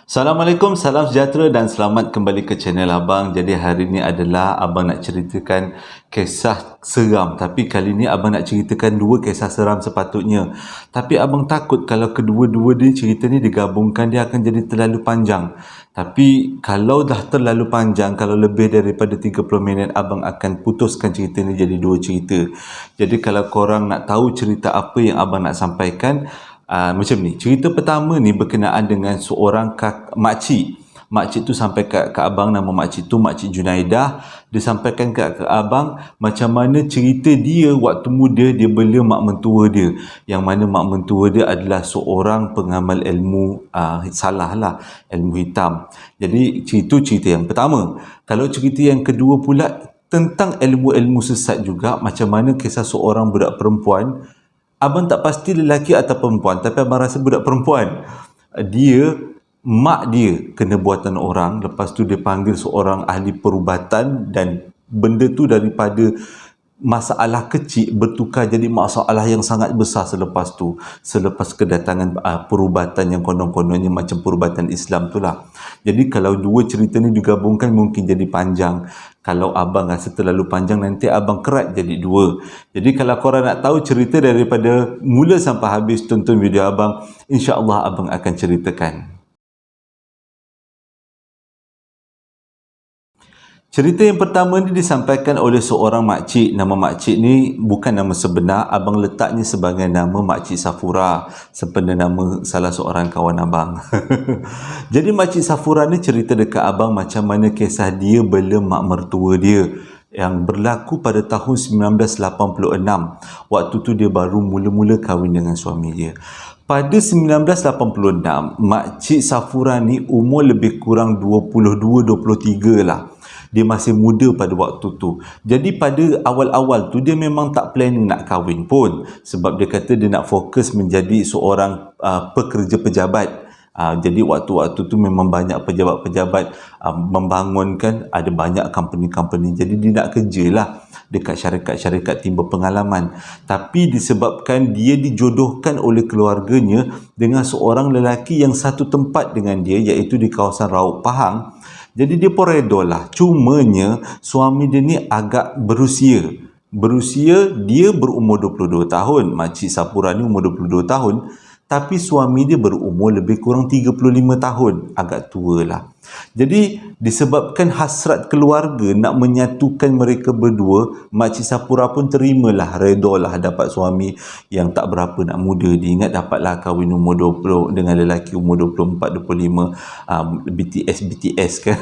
Assalamualaikum, salam sejahtera dan selamat kembali ke channel Abang. Jadi hari ini adalah Abang nak ceritakan kisah seram. Tapi kali ini Abang nak ceritakan dua kisah seram sepatutnya. Tapi Abang takut kalau kedua-dua ni cerita ni digabungkan dia akan jadi terlalu panjang. Tapi kalau dah terlalu panjang, kalau lebih daripada 30 minit, Abang akan putuskan cerita ni jadi dua cerita. Jadi kalau korang nak tahu cerita apa yang Abang nak sampaikan, macam ni, cerita pertama ni berkenaan dengan seorang makcik. Makcik tu sampai ke abang, nama makcik tu Makcik Junaidah. Dia sampaikan ke abang macam mana cerita dia waktu muda dia bela mak mentua dia, yang mana mak mentua dia adalah seorang pengamal ilmu salah lah, ilmu hitam. Jadi cerita yang pertama. Kalau cerita yang kedua pula tentang ilmu-ilmu sesat juga, macam mana kisah seorang budak perempuan. Abang tak pasti lelaki atau perempuan, tapi abang rasa budak perempuan. Mak dia kena buatan orang, lepas tu dia panggil seorang ahli perubatan, dan benda tu daripada masalah kecil bertukar jadi masalah yang sangat besar selepas kedatangan perubatan yang konon-kononnya macam perubatan Islam tu lah. Jadi kalau dua cerita ni digabungkan mungkin jadi panjang. Kalau abang rasa terlalu panjang, nanti abang kerat jadi dua. Jadi kalau korang nak tahu cerita daripada mula sampai habis, tonton video abang, insya-Allah abang akan ceritakan. Cerita yang pertama ni disampaikan oleh seorang makcik. Nama makcik ni bukan nama sebenar, abang letaknya sebagai nama Makcik Safura, sempena nama salah seorang kawan abang. Jadi Makcik Safura ni cerita dekat abang macam mana kisah dia bela mak mertua dia yang berlaku pada tahun 1986. Waktu tu dia baru mula-mula kahwin dengan suami dia. Pada 1986, Makcik Safura ni umur lebih kurang 22-23 lah. Dia masih muda pada waktu tu. Jadi pada awal-awal tu dia memang tak planning nak kahwin pun, sebab dia kata dia nak fokus menjadi seorang pekerja pejabat. Jadi waktu-waktu tu memang banyak pejabat-pejabat membangunkan, ada banyak company-company, jadi dia nak kerja lah dekat syarikat-syarikat timba pengalaman. Tapi disebabkan dia dijodohkan oleh keluarganya dengan seorang lelaki yang satu tempat dengan dia, iaitu di kawasan Raub Pahang. Jadi dia pun reda lah. Cumanya suami dia ni agak berusia. Dia berumur 22 tahun. Makcik Safura ni umur 22 tahun. Tapi suami dia berumur lebih kurang 35 tahun. Agak tua lah. Jadi disebabkan hasrat keluarga nak menyatukan mereka berdua, Makcik Safura pun terimalah, redalah dapat suami yang tak berapa nak muda. Dia ingat dapatlah kahwin umur 20 dengan lelaki umur 24-25, BTS kan.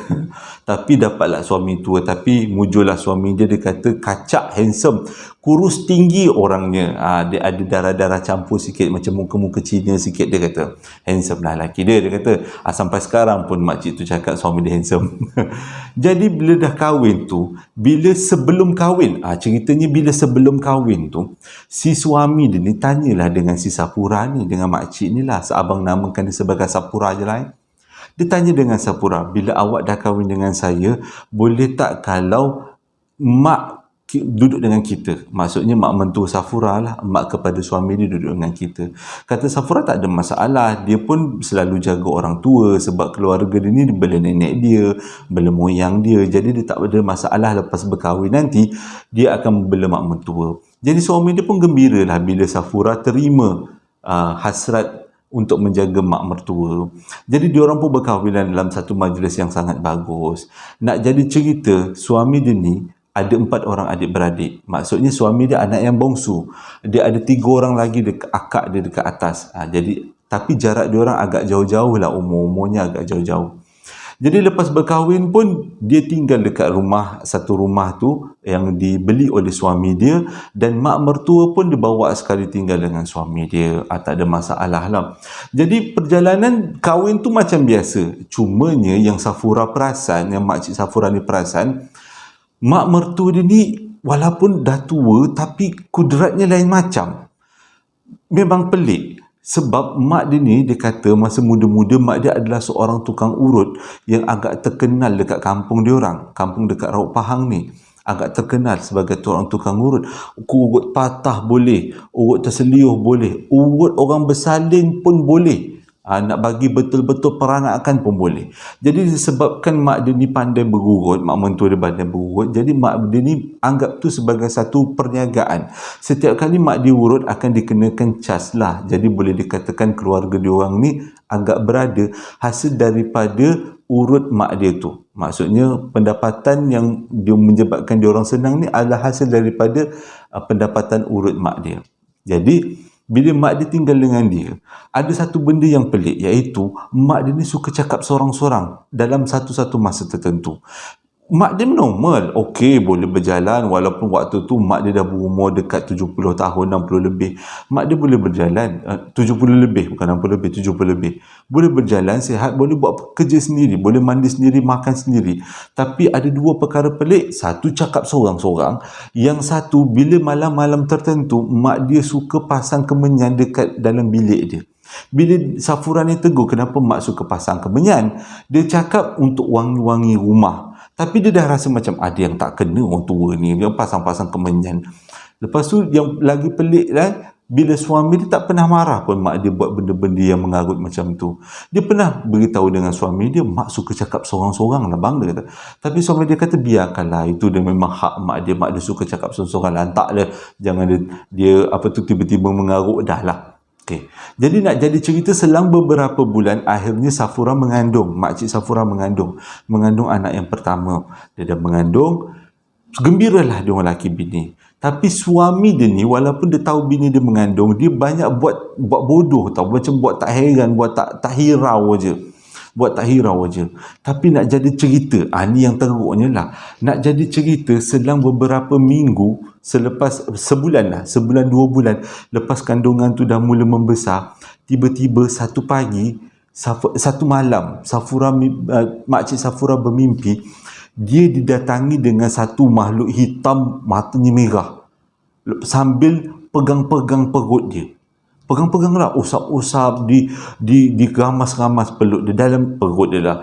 Tapi dapatlah suami tua. Tapi mujurlah suami dia kata kacak, handsome, kurus tinggi orangnya. Dia ada darah-darah campur sikit, macam muka-muka Cina sikit. Dia kata handsome lah lelaki dia kata. Sampai sekarang pun makcik tu cakap suami dia handsome. Jadi bila dah kahwin tu, ceritanya bila sebelum kahwin tu, si suami dia ni tanyalah dengan si Safura ni, dengan makcik ni lah, seabang namakan dia sebagai Safura je lah. Dia tanya dengan Safura, bila awak dah kahwin dengan saya, boleh tak kalau mak duduk dengan kita? Maksudnya mak mentua Safura lah, mak kepada suami dia duduk dengan kita. Kata Safura tak ada masalah, dia pun selalu jaga orang tua, sebab keluarga dia ni bela nenek dia, bela moyang dia, jadi dia tak ada masalah. Lepas berkahwin nanti dia akan bela mak mentua. Jadi suami dia pun gembira lah bila Safura terima hasrat untuk menjaga mak mertua. Jadi diorang pun berkahwinan dalam satu majlis yang sangat bagus. Nak jadi cerita, suami dia ni ada 4 orang adik-beradik. Maksudnya suami dia anak yang bongsu. Dia ada 3 orang lagi dekat akak dia dekat atas. Jadi tapi jarak diorang agak jauh-jauh lah, umurnya agak jauh-jauh. Jadi lepas berkahwin pun dia tinggal dekat satu rumah tu yang dibeli oleh suami dia, dan mak mertua pun dibawa sekali tinggal dengan suami dia. Tak ada masalah lah. Jadi perjalanan kahwin tu macam biasa. Cumanya yang Safura perasan, yang Makcik Safura ni perasan, mak mertua dia ni walaupun dah tua tapi kudratnya lain macam. Memang pelik. Sebab mak dia ni, dia kata masa muda-muda mak dia adalah seorang tukang urut yang agak terkenal dekat kampung dia orang. Kampung dekat Raub Pahang ni agak terkenal sebagai seorang tukang urut. Urut patah boleh, urut terseliuh boleh, urut orang bersalin pun boleh. nak bagi betul-betul peranakkan pun boleh. Jadi disebabkan mak dia ni pandai berurut, mak mentua dia pandai berurut, jadi mak dia ni anggap tu sebagai satu perniagaan. Setiap kali mak dia urut akan dikenakan cas lah. Jadi boleh dikatakan keluarga dia orang ni agak berada hasil daripada urut mak dia tu. Maksudnya pendapatan yang dia menyebabkan dia orang senang ni adalah hasil daripada pendapatan urut mak dia. Jadi bila mak dia tinggal dengan dia, ada satu benda yang pelik, iaitu mak dia ni suka cakap sorang-sorang dalam satu-satu masa tertentu. Mak dia normal, okey, boleh berjalan walaupun waktu tu mak dia dah berumur dekat 70 tahun, 60 lebih. Mak dia boleh berjalan, 70 lebih, bukan 60 lebih, 70 lebih. Boleh berjalan, sihat, boleh buat kerja sendiri, boleh mandi sendiri, makan sendiri. Tapi ada dua perkara pelik. Satu, cakap sorang-sorang. Yang satu, bila malam-malam tertentu, mak dia suka pasang kemenyan dekat dalam bilik dia. Bila Safura ni tegur kenapa mak suka pasang kemenyan, dia cakap untuk wangi-wangi rumah. Tapi dia dah rasa macam ada yang tak kena orang tua ni, dia pasang-pasang kemenyan. Lepas tu yang lagi pelik lah, bila suami dia tak pernah marah pun mak dia buat benda-benda yang mengarut macam tu. Dia pernah beritahu dengan suami dia, mak suka cakap sorang-sorang lah bang, dia kata. Tapi suami dia kata biarkanlah, itu dia memang hak mak dia suka cakap sorang-sorang lah, taklah, jangan dia apa tu tiba-tiba mengarut dah lah. Okay. Jadi nak jadi cerita, selang beberapa bulan akhirnya Safura mengandung, makcik Safura mengandung anak yang pertama. Dia dah mengandung, gembiralah dia orang lelaki bini. Tapi suami dia ni walaupun dia tahu bini dia mengandung, dia banyak buat bodoh tau, macam buat tak heran, buat tak hirau aje. Tapi nak jadi cerita, ni yang teruknya lah, nak jadi cerita selang beberapa minggu selepas sebulan 2 bulan lepas kandungan tu dah mula membesar, tiba-tiba satu pagi, satu malam, makcik Safura bermimpi dia didatangi dengan satu makhluk hitam matanya merah sambil pegang-pegang perut dia. Pegang-pegang lah, usap-usap, digamas-gamas peluk dia dalam perut dia lah.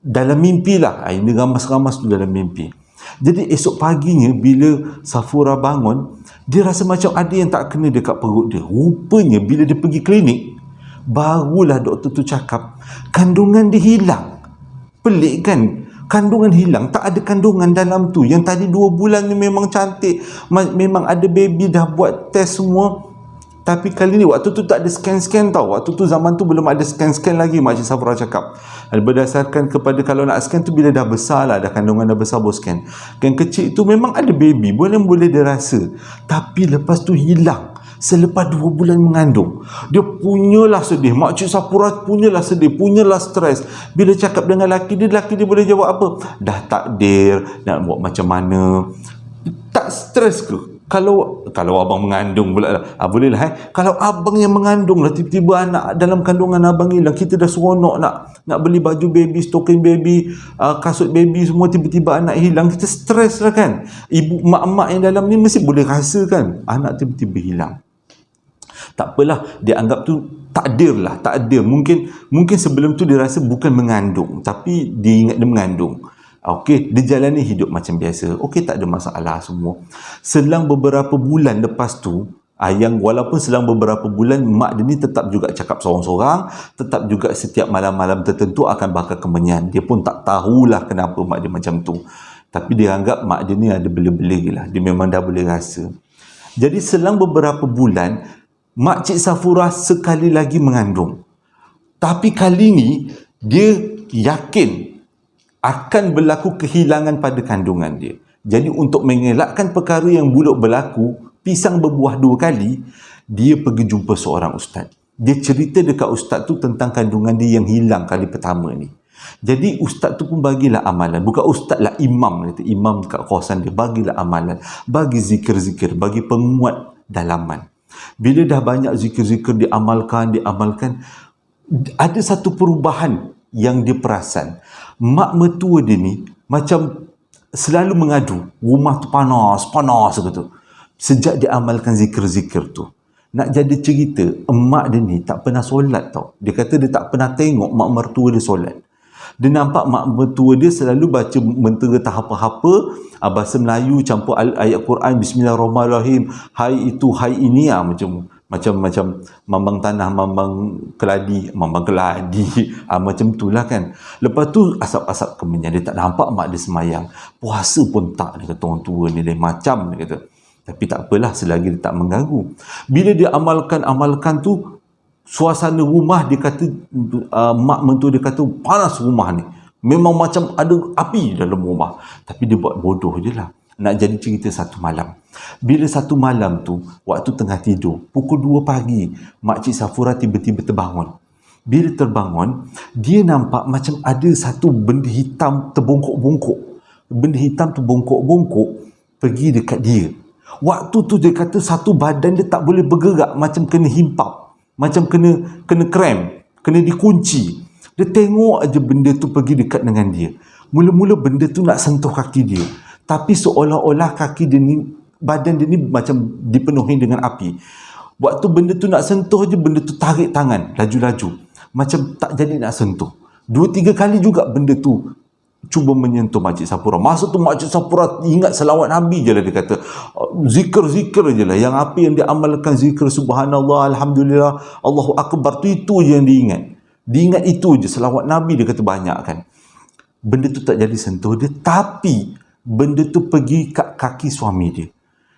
Dalam mimpi lah, ini gamas-gamas tu dalam mimpi. Jadi esok paginya bila Safura bangun, dia rasa macam ada yang tak kena dekat perut dia. Rupanya bila dia pergi klinik, barulah doktor tu cakap kandungan dia hilang. Pelik kan? Kandungan hilang, tak ada kandungan dalam tu. Yang tadi 2 bulan ni memang cantik, memang ada baby, dah buat test semua. Tapi kali ni waktu tu tak ada scan-scan tau. Waktu tu zaman tu belum ada scan-scan lagi, makcik Safura cakap. Berdasarkan kepada kalau nak scan tu bila dah besar lah, dah kandungan dah besar baru scan. Yang kecil tu memang ada baby, boleh dia rasa. Tapi lepas tu hilang. Selepas 2 bulan mengandung, dia punyalah sedih. Makcik Safura punyalah sedih, punyalah stres. Bila cakap dengan laki dia boleh jawab apa? Dah takdir, nak buat macam mana. Tak stres ke? Kalau abang mengandung pula lah. Boleh lah. Kalau abang yang mengandung lah, tiba-tiba anak dalam kandungan abang hilang, kita dah seronok nak beli baju baby, stocking baby, kasut baby semua, tiba-tiba anak hilang, kita stres lah kan. Ibu, mak-mak yang dalam ni mesti boleh rasa kan, anak tiba-tiba hilang. Tak apalah, dia anggap tu takdir lah, takdir. Mungkin sebelum tu dia rasa bukan mengandung, tapi dia ingat dia mengandung. Okey, dia jalani hidup macam biasa. Okey, tak ada masalah semua. Selang beberapa bulan lepas tu, yang walaupun selang beberapa bulan, mak dia ni tetap juga cakap sorang-sorang, tetap juga setiap malam-malam tertentu akan bakar kemenyan. Dia pun tak tahulah kenapa mak dia macam tu. Tapi dia anggap mak dia ni ada bela-bela lah. Dia memang dah boleh rasa. Jadi selang beberapa bulan, makcik Safura sekali lagi mengandung. Tapi kali ni, dia yakin akan berlaku kehilangan pada kandungan dia. Jadi untuk mengelakkan perkara yang buruk berlaku, pisang berbuah 2 kali, dia pergi jumpa seorang ustaz. Dia cerita dekat ustaz tu tentang kandungan dia yang hilang kali pertama ni. Jadi ustaz tu pun bagilah amalan. Bukan ustaz lah, imam. Imam dekat kawasan dia, bagilah amalan. Bagi zikir-zikir, bagi penguat dalaman. Bila dah banyak zikir-zikir diamalkan, ada satu perubahan yang dia perasan. Mak mertua dia ni macam selalu mengadu, rumah tu panas gitu. Sejak dia amalkan zikir-zikir tu. Nak jadi cerita, emak dia ni tak pernah solat tau. Dia kata dia tak pernah tengok mak mertua dia solat. Dia nampak mak mertua dia selalu baca mentera tahapa-hapa, bahasa Melayu campur ayat Quran, Bismillahirrahmanirrahim, hai itu, hai ini, macam macam mambang tanah, mambang keladi macam itulah kan. Lepas tu asap-asap kemenyan, dia tak nampak mak dia semayang, puasa pun tak, dia kata orang tua ni lain macam, dia kata. Tapi tak apalah selagi dia tak mengganggu. Bila dia amalkan tu, suasana rumah dia kata, mak mentua dia kata panas rumah ni, memang macam ada api dalam rumah. Tapi dia buat bodoh je lah. Nak jadi cerita satu malam. Bila satu malam tu, waktu tengah tidur, pukul 2 pagi, Makcik Safura tiba-tiba terbangun. Bila terbangun, dia nampak macam ada satu benda hitam terbongkok-bongkok. Benda hitam terbongkok-bongkok pergi dekat dia. Waktu tu dia kata satu badan dia tak boleh bergerak, macam kena himpap, macam kena cramp, kena dikunci. Dia tengok aja benda tu pergi dekat dengan dia. Mula-mula benda tu nak sentuh kaki dia, tapi seolah-olah kaki dia ni, badan dia ni macam dipenuhi dengan api. Waktu benda tu nak sentuh je, benda tu tarik tangan laju-laju, macam tak jadi nak sentuh. 2-3 kali juga benda tu cuba menyentuh Makcik Safura. Masa tu Makcik Safura ingat selawat Nabi je lah, dia kata zikir-zikir je lah. Yang apa yang dia amalkan, zikir subhanallah, alhamdulillah, Allahu Akbar tu, itu je yang dia ingat itu je, selawat Nabi dia kata banyak kan. Benda tu tak jadi sentuh dia, tapi benda tu pergi kat kaki suami dia.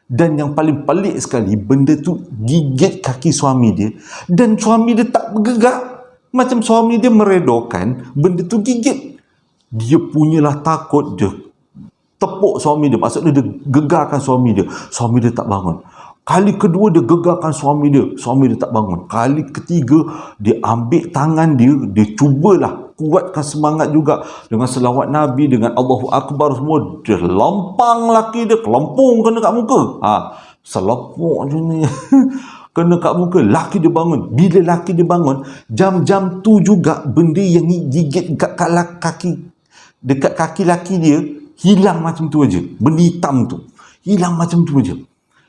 Dan yang paling pelik sekali, benda tu gigit kaki suami dia, dan suami dia tak bergerak. Macam suami dia meredokan, benda tu gigit. Dia punyalah takut, dia tepuk suami dia, maksudnya dia gegarkan suami dia tak bangun. Kali kedua dia gegarkan suami dia tak bangun. Kali ketiga dia ambil tangan dia cubalah kuatkan semangat juga dengan selawat Nabi, dengan Allahu Akbar semua. Dia lempang laki dia, kelempung kena kat muka. Selepuk je ni. Kena kat muka, laki dia bangun. Bila laki dia bangun, jam-jam tu juga benda yang gigit dekat kaki laki dia hilang macam tu aja. Benda hitam tu hilang macam tu aja.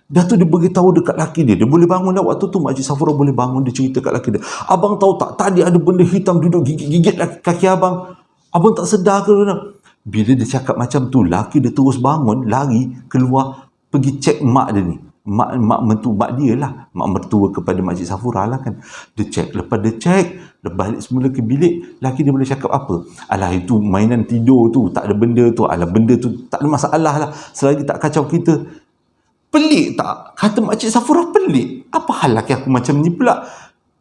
Dah tu dia beritahu dekat laki dia. Dia boleh bangun dah waktu tu. Makcik Safura boleh bangun. Dia cerita kat laki dia, abang tahu tak, tadi ada benda hitam duduk gigit kaki abang. Abang tak sedar ke? Bila dia cakap macam tu, laki dia terus bangun, lari keluar, pergi cek mak dia ni. Mak dia lah, mak mertua kepada Makcik Safura lah kan. Dia cek. Lepas dia cek, dia balik semula ke bilik. Laki dia boleh cakap apa? Alah, itu mainan tidur tu, tak ada benda tu. Alah, benda tu tak ada masalah lah, selagi tak kacau kita. Pelik tak? Kata Makcik Safura, pelik. Apa hal laki aku macam ni pula?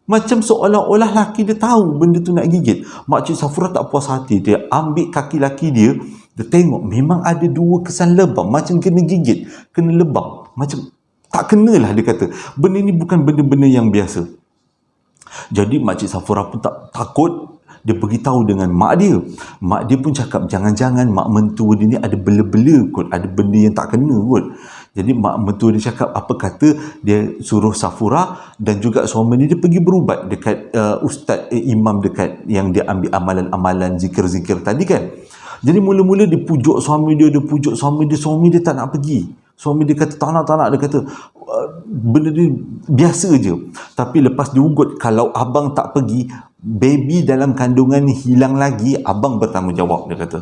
Macam seolah-olah laki dia tahu benda tu nak gigit. Makcik Safura tak puas hati. Dia ambil kaki laki dia, dia tengok memang ada 2 kesan lebam, macam kena gigit, kena lebam, macam tak kenalah. Dia kata benda ni bukan benda-benda yang biasa. Jadi Makcik Safura pun tak takut. Dia beritahu dengan mak dia. Mak dia pun cakap, jangan-jangan mak mentua dia ni ada bela-bela kot, ada benda yang tak kena kot. Jadi mak mentua dia cakap, apa kata dia suruh Safura dan juga suami dia pergi berubat dekat ustaz imam dekat yang dia ambil amalan-amalan zikir-zikir tadi kan. Jadi mula-mula dia pujuk suami dia, suami dia tak nak pergi. Suami dia kata tak nak, dia kata benda ni biasa je. Tapi lepas dia ugut, kalau abang tak pergi, baby dalam kandungan ni hilang lagi, abang bertanggungjawab, dia kata.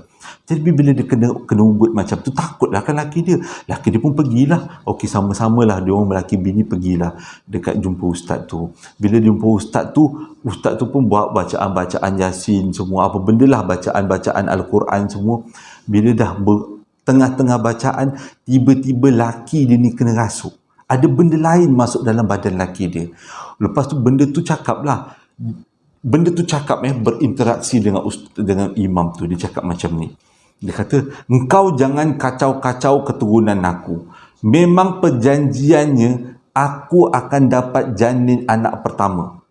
Jadi bila dia kena ugut macam tu, takutlah kan laki dia pun pergilah. Okey, sama-samalah dia orang lelaki bini pergilah dekat jumpa ustaz tu. Bila jumpa ustaz tu pun buat bacaan Yasin semua, apa bendalah, bacaan Al-Quran semua. Bila dah tengah-tengah bacaan, tiba-tiba laki dia ni kena rasuk. Ada benda lain masuk dalam badan laki dia. Lepas tu benda tu cakap berinteraksi dengan imam tu. Dia cakap macam ni. Dia kata, engkau jangan kacau-kacau keturunan aku. Memang perjanjiannya aku akan dapat janin anak pertama.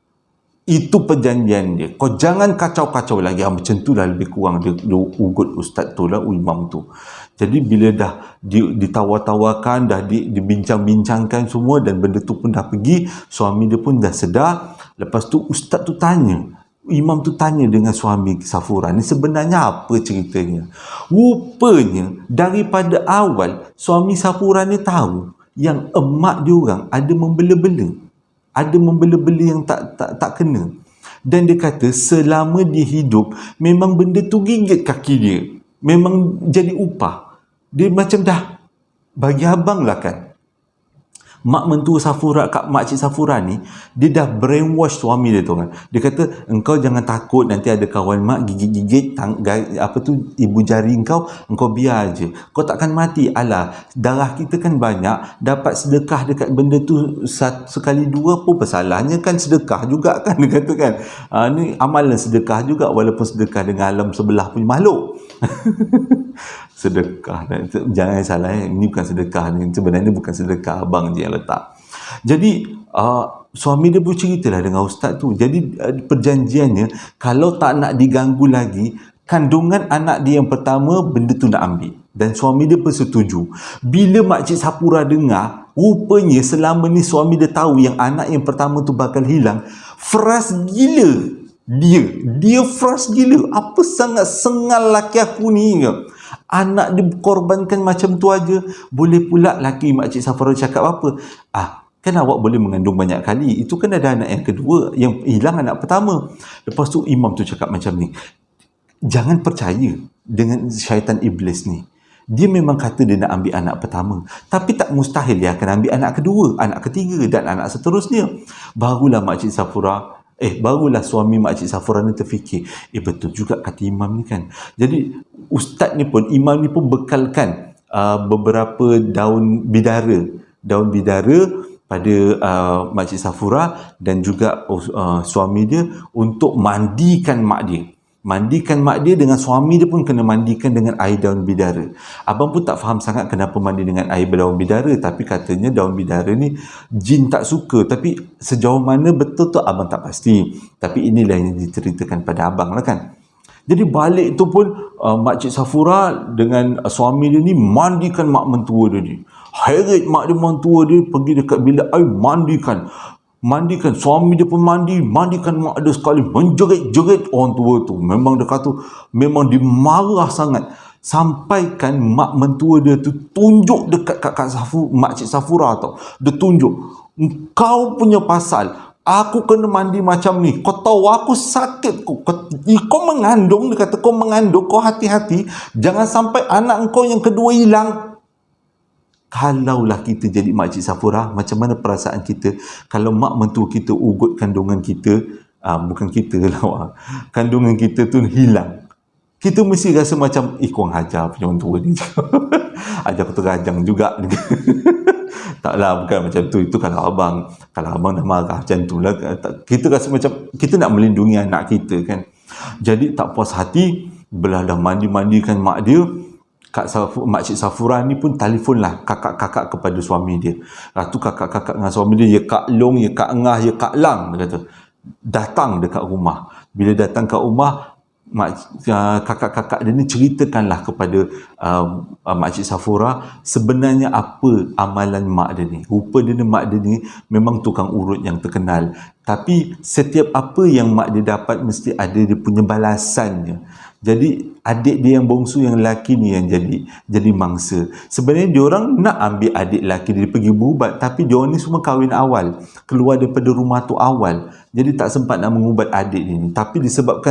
Itu perjanjian dia. Kau jangan kacau-kacau lagi. Macam tu lah lebih kurang dia ugut ustaz tu lah, imam tu. Jadi bila dah ditawar-tawarkan, dah dibincang-bincangkan semua, dan benda tu pun dah pergi, suami dia pun dah sedar. Lepas tu ustaz tu tanya, imam tu tanya dengan suami Safura ni, sebenarnya apa ceritanya? Rupanya daripada awal suami Safura ni tahu yang emak dia orang ada membela-bela yang tak kena. Dan dia kata selama dia hidup memang benda tu gigit kaki dia, memang jadi upah dia. Macam dah bagi abang lah kan, mak mentua Safura, makcik Safura ni, dia dah brainwash suami dia tu kan. Dia kata, engkau jangan takut nanti ada kawan mak gigit-gigit ibu jari engkau biar aje, kau takkan mati. Alah, darah kita kan banyak, dapat sedekah dekat benda tu sekali dua pun bersalahnya kan, sedekah juga kan, dia kata kan. Ni amalan sedekah juga, walaupun sedekah dengan alam sebelah punya makhluk. Sedekah, jangan salah, ini bukan sedekah ni, sebenarnya bukan sedekah, abang je yang letak. Jadi suami dia bercerita lah dengan ustaz tu. Jadi perjanjiannya, kalau tak nak diganggu lagi, kandungan anak dia yang pertama, benda tu nak ambil, dan suami dia bersetuju. Bila makcik Safura dengar, rupanya selama ni suami dia tahu yang anak yang pertama tu bakal hilang, frust gila dia frust gila. Apa sangat sengal laki aku ni ke? Anak dikorbankan macam tu aja. Boleh pula laki makcik Safura cakap apa? Kan awak boleh mengandung banyak kali. Itu kan ada anak yang kedua, yang hilang anak pertama. Lepas tu imam tu cakap macam ni, jangan percaya dengan syaitan iblis ni. Dia memang kata dia nak ambil anak pertama, tapi tak mustahil dia akan ambil anak kedua, anak ketiga dan anak seterusnya. Barulah suami makcik Safura ni terfikir, betul juga kata imam ni kan. Jadi ustaz ni pun, imam ni pun bekalkan beberapa daun bidara pada makcik Safura dan juga suami dia untuk mandikan mak dia dengan suami dia pun kena mandikan dengan air daun bidara. Abang pun tak faham sangat kenapa mandi dengan air daun bidara, tapi katanya daun bidara ni jin tak suka, tapi sejauh mana betul tu abang tak pasti. Tapi inilah yang diceritakan pada abang lah kan. Jadi balik tu pun makcik Safura dengan suami dia ni mandikan mak mentua dia ni. Heret mak dia mentua dia pergi dekat bilik air, mandikan suami dia pun mandikan mak dia sekali, menjerit-jerit orang tua tu. Memang dia kata, memang dimarah sangat. Sampaikan mak mentua dia tu tunjuk dekat makcik Safura tau. Dia tunjuk, kau punya pasal aku kena mandi macam ni. Kau tahu aku sakit. Kau mengandung, dia kata kau mengandung, kau hati-hati. Jangan sampai anak kau yang kedua hilang. Kalaulah kita jadi makcik Safura, macam mana perasaan kita kalau mak mentua kita ugut kandungan kita, bukan kita lah, kandungan kita tu hilang. Kita mesti rasa macam, kurang hajar punya mentua ni. Ajar aku terajang juga. Taklah, bukan macam tu. Itu kalau abang dah marah macam tu lah, kita rasa macam kita nak melindungi anak kita kan. Jadi tak puas hati, belah dah mandikan mak dia, makcik Safura ni pun telefonlah kakak-kakak kepada suami dia. Tu kakak-kakak dengan suami dia, ya Kak Long, ya Kak Ngah, ya Kak Lang, dia kata, datang dekat rumah. Bila datang kat rumah, kakak-kakak dia ni ceritakanlah kepada makcik Safura sebenarnya apa amalan mak dia ni. Rupa dia ni, mak dia ni memang tukang urut yang terkenal, tapi setiap apa yang mak dia dapat mesti ada dia punya balasannya. Jadi adik dia yang bongsu yang lelaki ni yang jadi mangsa. Sebenarnya diorang nak ambil adik lelaki dia pergi berubat, tapi diorang ni semua kahwin awal, keluar daripada rumah tu awal, jadi tak sempat nak mengubat adik dia ni. Tapi disebabkan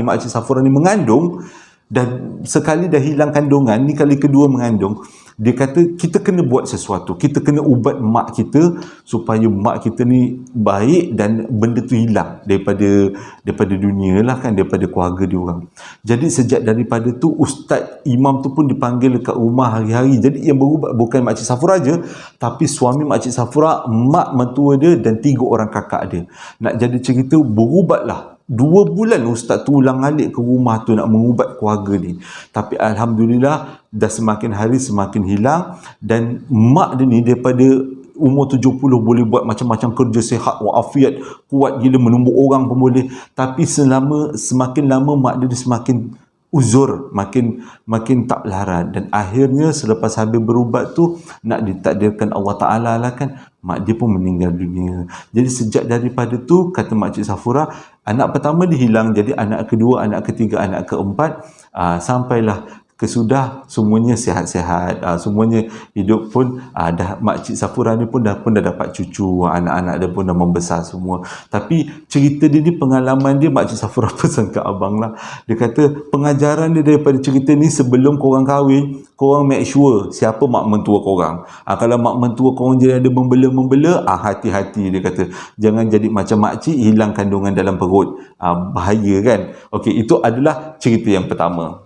makcik Safura ni mengandung, dan sekali dah hilang kandungan ni, kali kedua mengandung, dia kata kita kena buat sesuatu, kita kena ubat mak kita supaya mak kita ni baik dan benda tu hilang daripada dunia lah kan, daripada keluarga dia orang. Jadi sejak daripada tu, ustaz imam tu pun dipanggil dekat rumah hari-hari. Jadi yang berubat bukan makcik Safura je, tapi suami makcik Safura, mak mentua dia dan 3 orang kakak dia. Nak jadi cerita, berubatlah 2 bulan ustaz tu ulang-alik ke rumah tu nak mengubat keluarga ni. Tapi alhamdulillah dah semakin hari semakin hilang, dan mak dia ni daripada umur 70 boleh buat macam-macam kerja, sihat walafiat, kuat gila, menumbuk orang pun boleh. Tapi semakin lama mak dia semakin uzur, makin tak larat, dan akhirnya selepas habis berubat tu, nak ditakdirkan Allah Ta'ala lah kan, mak dia pun meninggal dunia. Jadi sejak daripada tu, kata makcik Safura, anak pertama dia hilang, jadi anak kedua, anak ketiga, anak keempat, sampailah kesudah semuanya sihat-sihat, semuanya hidup pun dah, makcik Safura ni pun dah dapat cucu, anak-anak dia pun dah membesar semua. Tapi cerita dia ni, pengalaman dia, makcik Safura pesan ke abang lah, dia kata pengajaran dia daripada cerita ni, sebelum korang kahwin, korang make sure siapa mak mentua korang. Kalau mak mentua korang jadi ada membela-membela, hati-hati, dia kata, jangan jadi macam makcik hilang kandungan dalam perut. Bahaya kan. Okey, itu adalah cerita yang pertama.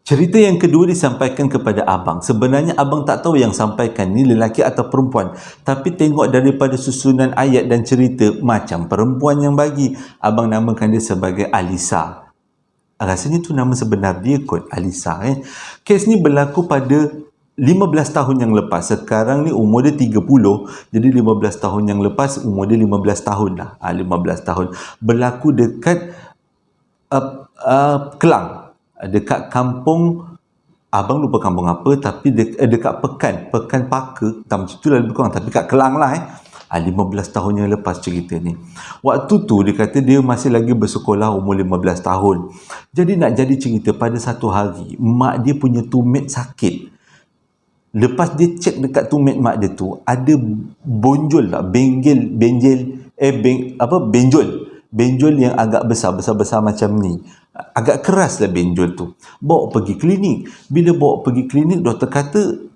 Cerita yang kedua disampaikan kepada abang. Sebenarnya abang tak tahu yang sampaikan ni lelaki atau perempuan. Tapi tengok daripada susunan ayat dan cerita, macam perempuan yang bagi. Abang namakan dia sebagai Alisa. Rasanya tu nama sebenar dia kot, Alisa. Kes ni berlaku pada 15 tahun yang lepas. Sekarang ni umur dia 30. Jadi 15 tahun yang lepas, umur dia 15 tahun lah. 15 tahun. Berlaku dekat Kelang. Dekat kampung, abang lupa kampung apa, tapi dekat Pekan Paka, tak macam tu lah lebih kurang, tapi kat Kelang lah 15 tahun yang lepas cerita ni. Waktu tu dia kata dia masih lagi bersekolah, umur 15 tahun. Jadi nak jadi cerita, pada satu hari mak dia punya tumit sakit. Lepas dia cek dekat tumit mak dia tu, ada bonjol lah, benjol yang agak besar macam ni. Agak keras lah benjol tu. Bawa pergi klinik. Bila bawa pergi klinik, doktor kata,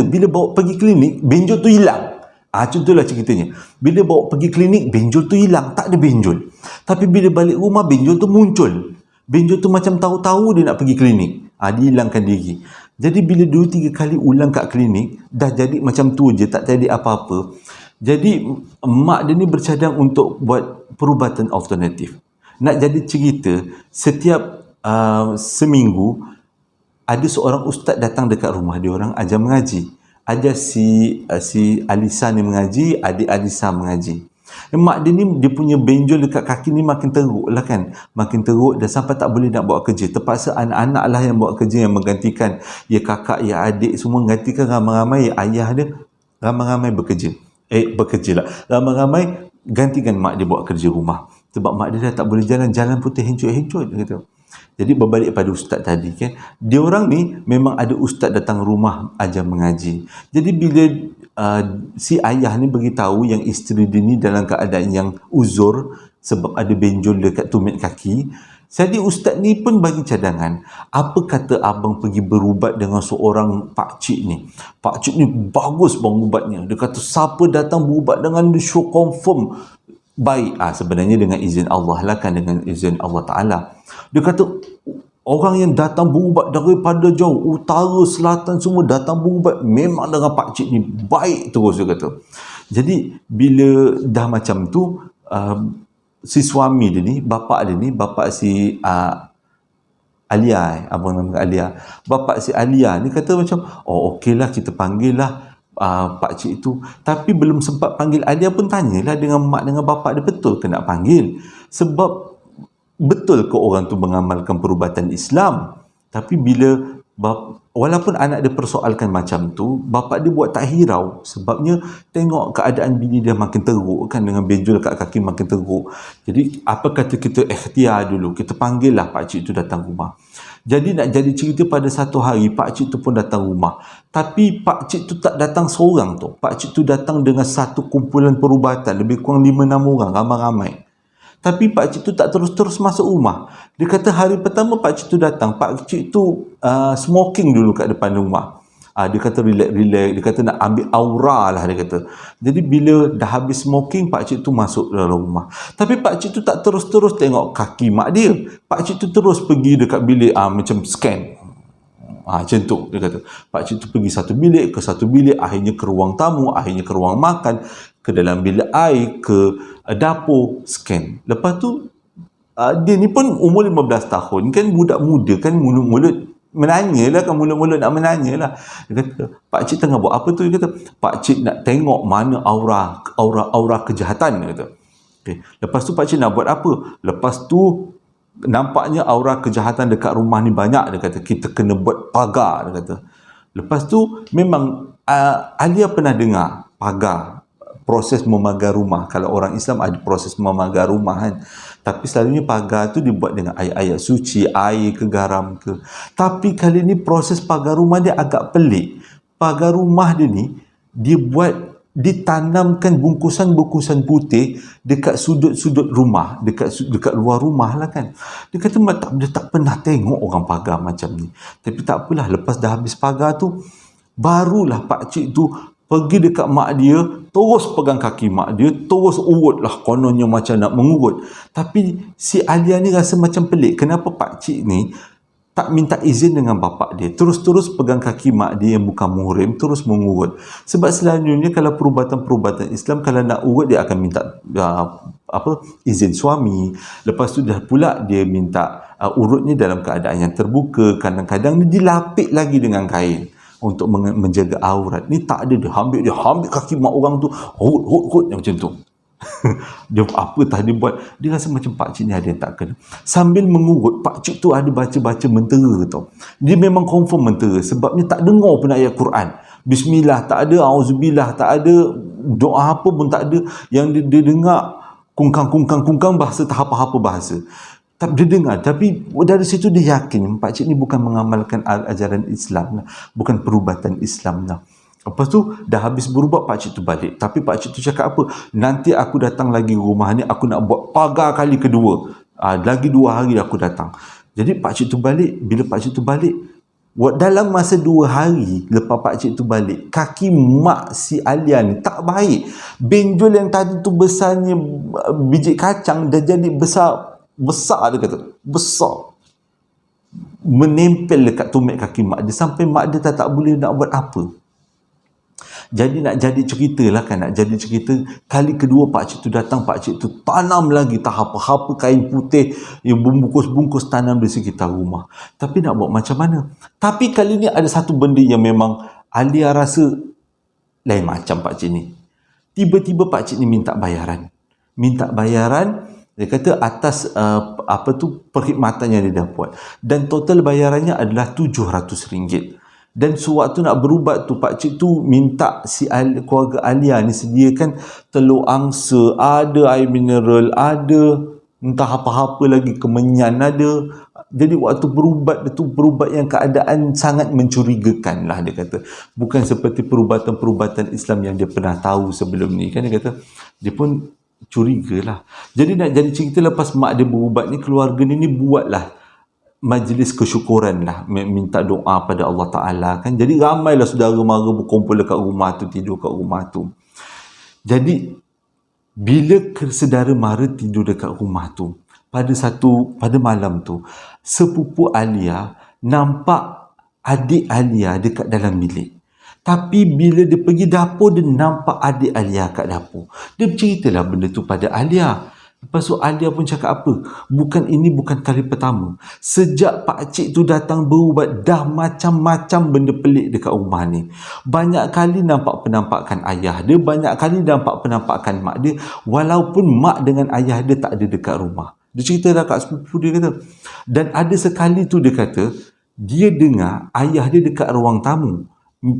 bila bawa pergi klinik, benjol tu hilang. Contohlah ceritanya. Bila bawa pergi klinik, benjol tu hilang. Tak ada benjol. Tapi bila balik rumah, benjol tu muncul. Benjol tu macam tahu-tahu dia nak pergi klinik. Dia hilangkan diri. Jadi bila 2-3 kali ulang kat klinik, dah jadi macam tu je, tak jadi apa-apa. Jadi mak dia ni bercadang untuk buat perubatan alternatif. Nak jadi cerita, setiap seminggu ada seorang ustaz datang dekat rumah dia orang, ajar mengaji. Ajar si Alisa ni mengaji, adik Alisa mengaji. Mak dia ni, dia punya benjol dekat kaki ni makin teruk lah kan. Makin teruk dah sampai tak boleh nak buat kerja. Terpaksa anak-anak lah yang buat kerja, yang menggantikan. Ya kakak, ya adik semua gantikan, ramai-ramai ayah dia, ramai-ramai bekerja. Ramai-ramai gantikan mak dia buat kerja rumah. Sebab mak dia dah tak boleh jalan putih hencut-hencut gitu. Jadi berbalik pada ustaz tadi kan, dia orang ni memang ada ustaz datang rumah ajar mengaji. Jadi bila si ayah ni beritahu yang isteri dia ni dalam keadaan yang uzur sebab ada benjol dekat tumit kaki, jadi ustaz ni pun bagi cadangan, apa kata abang pergi berubat dengan seorang pakcik ni. Pakcik ni bagus bang ubatnya. Dia kata siapa datang berubat dengan dia, show confirm baik. Sebenarnya dengan izin Allah lah kan, dengan izin Allah Ta'ala. Dia kata orang yang datang berubat daripada jauh, utara, selatan, semua datang berubat, memang dengan pakcik ni baik terus, dia kata. Jadi bila dah macam tu, si suami dia ni, bapa si Alia, abang nama Alia, bapa si Alia ni kata macam, okeylah, kita panggil lah pakcik itu. Tapi belum sempat panggil Alia pun tanyalah dengan mak dengan bapa dia, betul ke nak panggil? Sebab betul ke orang tu mengamalkan perubatan Islam? Tapi bila walaupun anak dia persoalkan macam tu, bapa dia buat tak hirau. Sebabnya tengok keadaan bini dia makin teruk kan, dengan benjol kat kaki makin teruk. Jadi apa kata kita ikhtiar dulu, kita panggil lah pakcik tu datang rumah. Jadi nak jadi cerita, pada satu hari pakcik tu pun datang rumah. Tapi pakcik tu tak datang seorang tu. Pakcik tu datang dengan satu kumpulan perubatan, lebih kurang 5-6 orang, ramai-ramai. Tapi pakcik tu tak terus-terus masuk rumah. Dia kata hari pertama pakcik tu datang, pakcik tu smoking dulu kat depan rumah. Dia kata relax, dia kata nak ambil aura lah, dia kata. Jadi bila dah habis smoking, pakcik tu masuk dalam rumah. Tapi pakcik tu tak terus-terus tengok kaki mak dia. Pakcik tu terus pergi dekat bilik, macam scan. Macam tu, dia kata. Pakcik tu pergi satu bilik ke satu bilik, akhirnya ke ruang tamu, akhirnya ke ruang makan, ke dalam bilik air, ke dapur, scan. Lepas tu, dia ni pun umur 15 tahun, kan budak muda kan, mulut-mulut menanyalah kan, mulut-mulut nak menanyalah. Dia kata, pakcik tengah buat apa tu? Dia kata, pakcik nak tengok mana aura kejahatan, dia kata. Okay. Lepas tu pakcik nak buat apa? Lepas tu nampaknya aura kejahatan dekat rumah ni banyak, dia kata, kita kena buat pagar, dia kata. Lepas tu memang Alia pernah dengar pagar proses memagar rumah. Kalau orang Islam ada proses memagar rumah kan. Tapi selalunya pagar tu dibuat dengan ayat-ayat suci, air ke garam ke. Tapi kali ni proses pagar rumah dia agak pelik. Pagar rumah dia ni, dia ditanamkan bungkusan-bungkusan putih dekat sudut-sudut rumah, dekat luar rumah lah kan. Dia kata dia tak pernah tengok orang pagar macam ni. Tapi tak apalah, lepas dah habis pagar tu, barulah pakcik tu pergi dekat mak dia, terus pegang kaki mak dia, terus urut lah, kononnya macam nak mengurut. Tapi si Alia ni rasa macam pelik. Kenapa pakcik ni tak minta izin dengan bapak dia, terus-terus pegang kaki mak dia yang bukan muhrim, terus mengurut? Sebab selalunya kalau perubatan-perubatan Islam, kalau nak urut dia akan minta izin suami. Lepas tu dah pula dia minta urutnya dalam keadaan yang terbuka. Kadang-kadang dia dilapik lagi dengan kain untuk menjaga aurat. Ni tak ada, dia ambil kaki mak orang tu, hut macam tu. Dia apa tadi buat, dia rasa macam pakcik ni ada yang tak kena. Sambil mengurut, pakcik tu ada baca-baca mentera tau. Dia memang confirm mentera, sebabnya tak dengar pun ayat Quran. Bismillah tak ada, auzubillah tak ada, doa apa pun tak ada. Yang dia dengar kungkang bahasa, tak apa-apa bahasa. Tak dia dengar, tapi dari situ dia yakin pakcik ni bukan mengamalkan ajaran Islam lah, bukan perubatan Islam lah. Lepas tu dah habis berubat, pakcik tu balik. Tapi pakcik tu cakap apa? Nanti aku datang lagi rumah ni, aku nak buat pagar kali kedua. Lagi 2 hari aku datang. Jadi pakcik tu balik. Bila pakcik tu balik, dalam masa 2 hari lepas pakcik tu balik, kaki mak si Alia ni tak baik. Benjol yang tadi tu besarnya biji kacang dah jadi besar dia kata. Besar. Menempel dekat tumit kaki mak dia, sampai mak dia tak boleh nak buat apa. Jadi nak jadi cerita lah kan, nak jadi cerita, kali kedua pakcik tu datang, pakcik tu tanam lagi tahap-tahap kain putih yang bungkus-bungkus, tanam di sekitar rumah. Tapi nak buat macam mana? Tapi kali ni ada satu benda yang memang Alia rasa lain macam pakcik ni. Tiba-tiba pakcik ni minta bayaran. Dia kata atas perkhidmatan yang dia dah buat. Dan total bayarannya adalah RM700. Dan sewaktu nak berubat tu, pakcik tu minta keluarga Alia ni sediakan telur angsa, ada air mineral, ada entah apa-apa lagi, kemenyan ada. Jadi waktu berubat tu, berubat yang keadaan sangat mencurigakan lah, dia kata. Bukan seperti perubatan-perubatan Islam yang dia pernah tahu sebelum ni kan. Dia kata dia pun curiga lah. Jadi nak jadi cerita, lepas mak dia berubat ni, keluarga ni buatlah majlis kesyukuran lah, minta doa pada Allah Ta'ala kan. Jadi ramailah saudara mara berkumpul dekat rumah tu, tidur kat rumah tu. Jadi bila saudara mara tidur dekat rumah tu, pada malam tu, sepupu Alia nampak adik Alia dekat dalam bilik. Tapi bila dia pergi dapur, dia nampak adik Alia kat dapur. Dia berceritalah benda tu pada Alia. Lepas tu Alia pun cakap apa? Ini bukan kali pertama. Sejak pakcik tu datang berubat, dah macam-macam benda pelik dekat rumah ni. Banyak kali nampak penampakan ayah dia, banyak kali nampak penampakan mak dia, walaupun mak dengan ayah dia tak ada dekat rumah. Dia cerita dah kat sepupu dia kata. Dan ada sekali tu dia kata, dia dengar ayah dia dekat ruang tamu,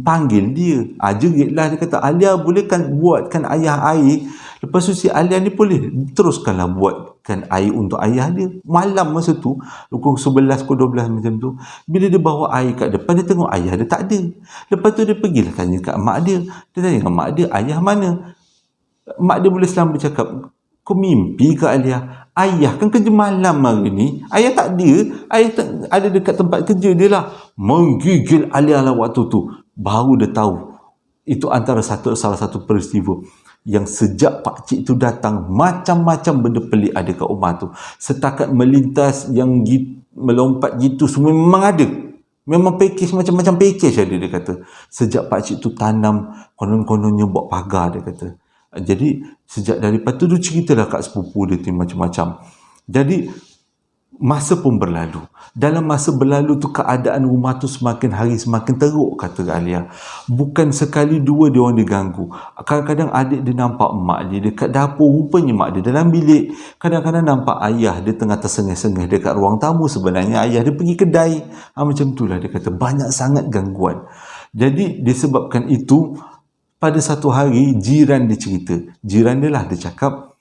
panggil dia. Jeritlah, dia kata, Alia boleh kan buatkan ayah air? Lepas tu si Alia ni boleh teruskanlah buatkan air untuk ayah dia. Malam masa tu, pukul 11 ke 12 macam tu, bila dia bawa air kat depan, dia tengok ayah dia tak ada. Lepas tu dia pergilah tanya kat mak dia. Dia tanya kat mak dia, ayah mana? Mak dia boleh selamat bercakap, kau mimpi ke Alia? Ayah kan kerja malam hari ni. Ayah tak ada. Ayah ada dekat tempat kerja dia lah. Menggigil Alia lah waktu tu. Baru dia tahu. Itu antara salah satu peristiwa yang sejak pakcik tu datang, macam-macam benda pelik ada kat rumah tu. Setakat melintas yang melompat gitu, semua memang ada. Memang package, macam-macam package ada, dia kata. Sejak pakcik tu tanam, konon-kononnya buat pagar, dia kata. Jadi sejak daripada tu, dia ceritalah kat sepupu dia tu macam-macam. Jadi masa pun berlalu. Dalam masa berlalu tu, keadaan rumah tu semakin hari semakin teruk, kata Alia. Bukan sekali dua dia orang diganggu. Kadang-kadang adik dia nampak mak dia dekat dapur, rupanya mak dia dalam bilik. Kadang-kadang nampak ayah dia tengah tersengih-sengih dekat ruang tamu, sebenarnya ayah dia pergi kedai. Macam itulah dia kata, banyak sangat gangguan. Jadi disebabkan itu, Pada satu hari, jiran dia cerita. Jiran dia lah, dia cakap,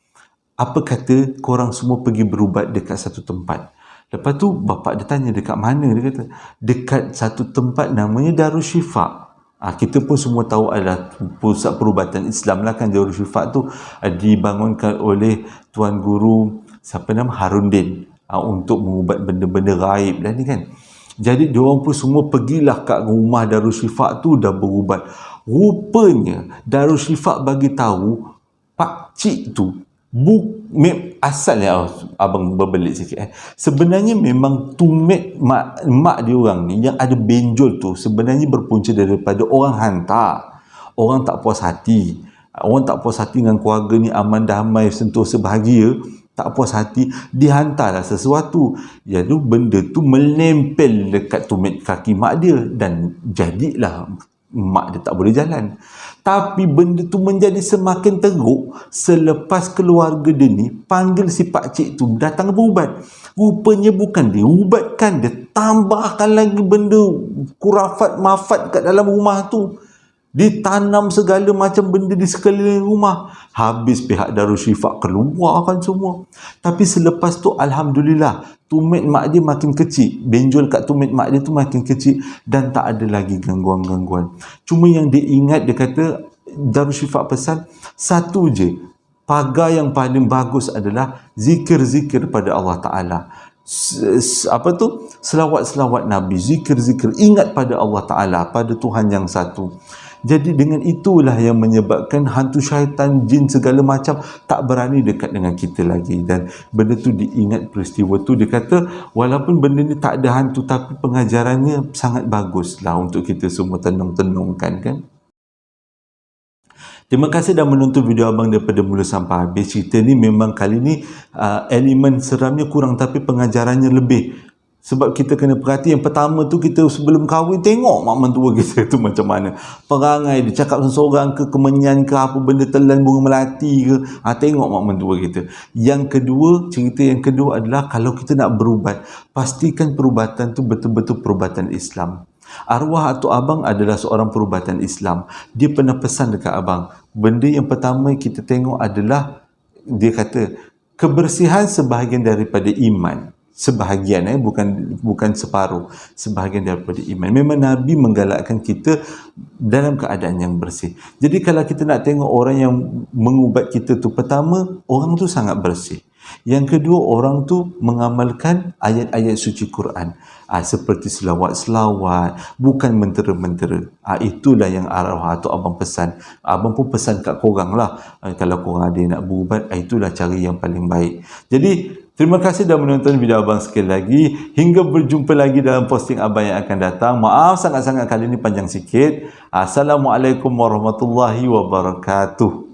apa kata korang semua pergi berubat dekat satu tempat. Lepas tu, bapak dia tanya, dekat mana? Dia kata, dekat satu tempat namanya Darusshifa. Kita pun semua tahu adalah pusat perubatan Islam lah kan. Darusshifa tu dibangunkan oleh Tuan Guru, siapa nama? Harundin. Untuk mengubat benda-benda gaib dah ni kan. Jadi diorang pun semua pergilah kat rumah Darusshifa tu dah berubat. Rupanya Darusshifa bagi tahu pak cik tu asalnya abang berbelit sikit sebenarnya memang tumit mak dia orang ni yang ada benjol tu sebenarnya berpunca daripada orang hantar. Orang tak puas hati. Orang tak puas hati dengan keluarga ni aman damai sentosa bahagia. Tak puas hati, dihantarlah sesuatu. Jadi benda tu menempel dekat tumit kaki mak dia dan jadilah mak dia tak boleh jalan. Tapi benda tu menjadi semakin teruk selepas keluarga dia ni panggil si pakcik tu datang berubat. Rupanya bukan dia ubatkan, dia tambahkan lagi benda kurafat mafat kat dalam rumah tu. Ditanam segala macam benda di sekeliling rumah. Habis pihak Darusshifa keluarkan semua. Tapi selepas tu Alhamdulillah, tumit mak dia makin kecil. Benjol kat tumit mak dia tu makin kecil dan tak ada lagi gangguan-gangguan. Cuma yang dia ingat, dia kata Darusshifa pesan satu je, pagar yang paling bagus adalah zikir-zikir pada Allah Ta'ala. Selawat-selawat Nabi, zikir-zikir, ingat pada Allah Ta'ala, pada Tuhan yang satu. Jadi dengan itulah yang menyebabkan hantu syaitan, jin segala macam tak berani dekat dengan kita lagi. Dan benda tu diingat peristiwa tu. Dia kata walaupun benda ni tak ada hantu, tapi pengajarannya sangat bagus lah untuk kita semua tenung-tenungkan kan. Terima kasih dah menonton video abang daripada mula sampai habis. Cerita ni memang kali ni elemen seramnya kurang tapi pengajarannya lebih. Sebab kita kena perhati, yang pertama tu kita sebelum kahwin tengok mak mentua kita tu macam mana. Perangai dia, cakap seseorang ke, kemenyan ke, apa benda telan bunga melati ke. Tengok mak mentua kita. Yang kedua, cerita yang kedua adalah kalau kita nak berubat, pastikan perubatan tu betul-betul perubatan Islam. Arwah atuk abang adalah seorang perubatan Islam. Dia pernah pesan dekat abang, benda yang pertama kita tengok adalah, dia kata, kebersihan sebahagian daripada iman. Sebahagian, bukan separuh, sebahagian daripada iman. Memang Nabi menggalakkan kita dalam keadaan yang bersih. Jadi kalau kita nak tengok orang yang mengubat kita tu, pertama, orang tu sangat bersih. Yang kedua, orang tu mengamalkan ayat-ayat suci Quran. Seperti selawat-selawat, bukan mentera-mentera. Itulah yang arwah atau abang pesan. Abang pun pesan kat korang lah. Kalau korang ada yang nak berubat, itulah cara yang paling baik. Jadi, terima kasih dah menonton video abang sekali lagi. Hingga berjumpa lagi dalam posting abang yang akan datang. Maaf sangat-sangat kali ini panjang sikit. Assalamualaikum warahmatullahi wabarakatuh.